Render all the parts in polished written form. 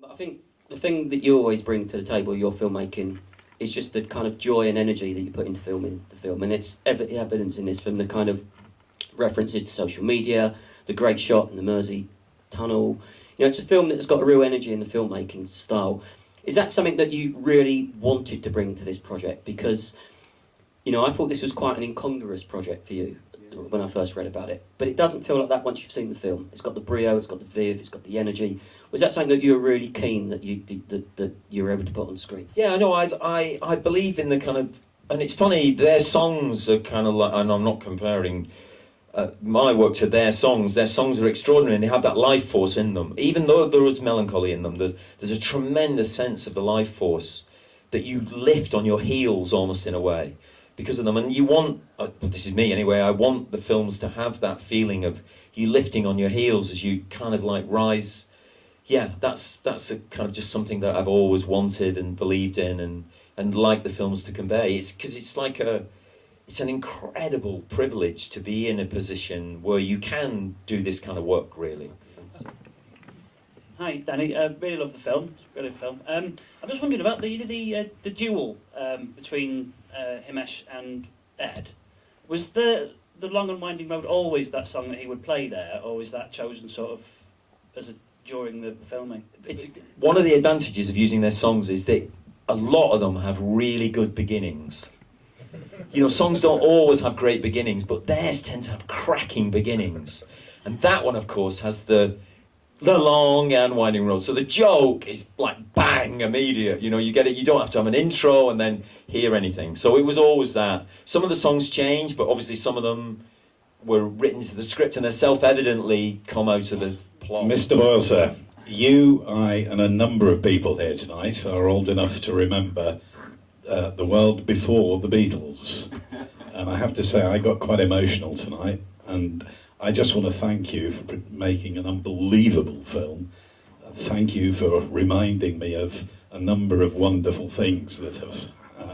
I think the thing that you always bring to the table, your filmmaking, is just the kind of joy and energy that you put into filming the film, and it's evidence in this from the kind of references to social media, the great shot in the Mersey tunnel. You know, it's a film that's got a real energy in the filmmaking style. Is that something that you really wanted to bring to this project? Because, you know, I thought this was quite an incongruous project for you when I first read about it, but it doesn't feel like that once you've seen the film. It's got the brio, it's got the viv, it's got the energy. Was that something that you were really keen that you were able to put on screen? Yeah, no, I believe in the kind of, and it's funny, their songs are kind of like, and I'm not comparing my work to their songs are extraordinary and they have that life force in them. Even though there is melancholy in them, there's a tremendous sense of the life force that you lift on your heels almost in a way because of them. And you want, this is me anyway, I want the films to have that feeling of you lifting on your heels as you kind of like rise. Yeah, that's a kind of just something that I've always wanted and believed in and like the films to convey. It's because it's an incredible privilege to be in a position where you can do this kind of work, really. Hi, Danny. Really love the film. It's a brilliant film. I'm just wondering about the duel between Himesh and Ed. Was the Long and Winding Road always that song that he would play there, or was that chosen sort of as during the filming? It's one of the advantages of using their songs is that a lot of them have really good beginnings. You know, songs don't always have great beginnings, but theirs tend to have cracking beginnings. And that one, of course, has the long and winding road. So the joke is like bang, immediate. You know, you get it. You don't have to have an intro and then hear anything. So it was always that. Some of the songs change, but obviously some of them were written to the script and they self-evidently come out of the plot. Mr. Boyle, sir, you, I, and a number of people here tonight are old enough to remember the world before the Beatles. And I have to say, I got quite emotional tonight, and I just want to thank you for making an unbelievable film. Thank you for reminding me of a number of wonderful things that have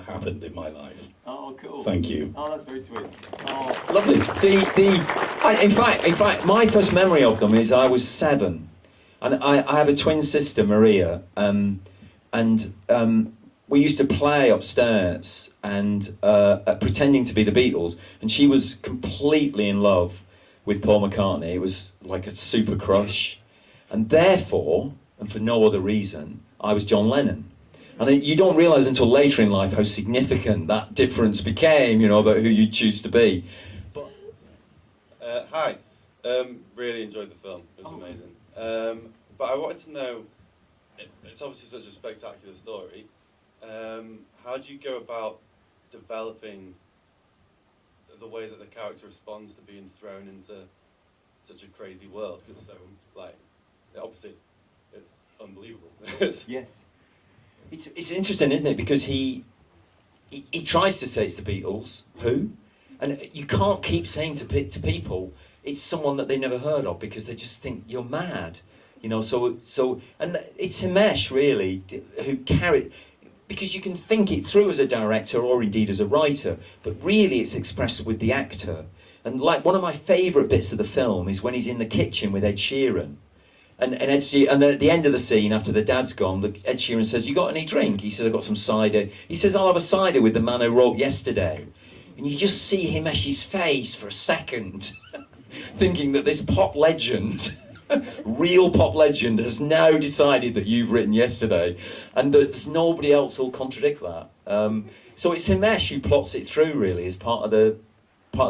happened in my life. Oh, cool. Thank you. Oh, that's very sweet. Oh, lovely. In fact, my first memory of them is I was 7, and I have a twin sister, Maria, and we used to play upstairs and pretending to be the Beatles, and she was completely in love with Paul McCartney. It was like a super crush, and therefore, and for no other reason, I was John Lennon. And you don't realise until later in life how significant that difference became, you know, about who you choose to be. But hi, really enjoyed the film. It was amazing. But I wanted to know, it's obviously such a spectacular story. How do you go about developing the way that the character responds to being thrown into such a crazy world? Because it's so, like, the opposite. It's unbelievable. Yes. It's interesting, isn't it? Because he tries to say it's the Beatles. Who? And you can't keep saying to people it's someone that they never heard of because they just think you're mad. You know, so and it's Himesh really who carried, because you can think it through as a director or indeed as a writer, but really it's expressed with the actor. And like one of my favourite bits of the film is when he's in the kitchen with Ed Sheeran. And Ed Sheeran, and at the end of the scene, after the dad's gone, Ed Sheeran says, "You got any drink?" He says, "I've got some cider." He says, "I'll have a cider with the man who wrote Yesterday." And you just see Himesh's face for a second, thinking that this pop legend, real pop legend, has now decided that you've written Yesterday, and that there's nobody else who'll contradict that. So it's Himesh who plots it through, really, as part of the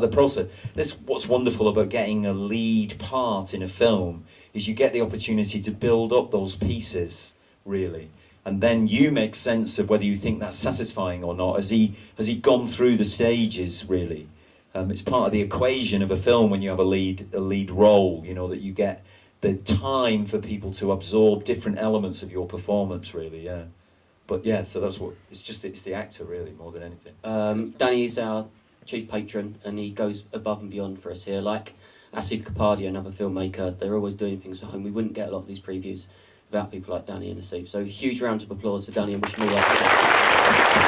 process. That's what's wonderful about getting a lead part in a film, is you get the opportunity to build up those pieces, really. And then you make sense of whether you think that's satisfying or not. Has he gone through the stages, really? It's part of the equation of a film when you have a lead role, you know, that you get the time for people to absorb different elements of your performance, really, yeah. But yeah, so that's what, it's the actor, really, more than anything. Danny is our chief patron, and he goes above and beyond for us here. Like Asif Kapadia, another filmmaker, they're always doing things at home. We wouldn't get a lot of these previews without people like Danny and Asif. So huge round of applause for Danny, and wish him all luck.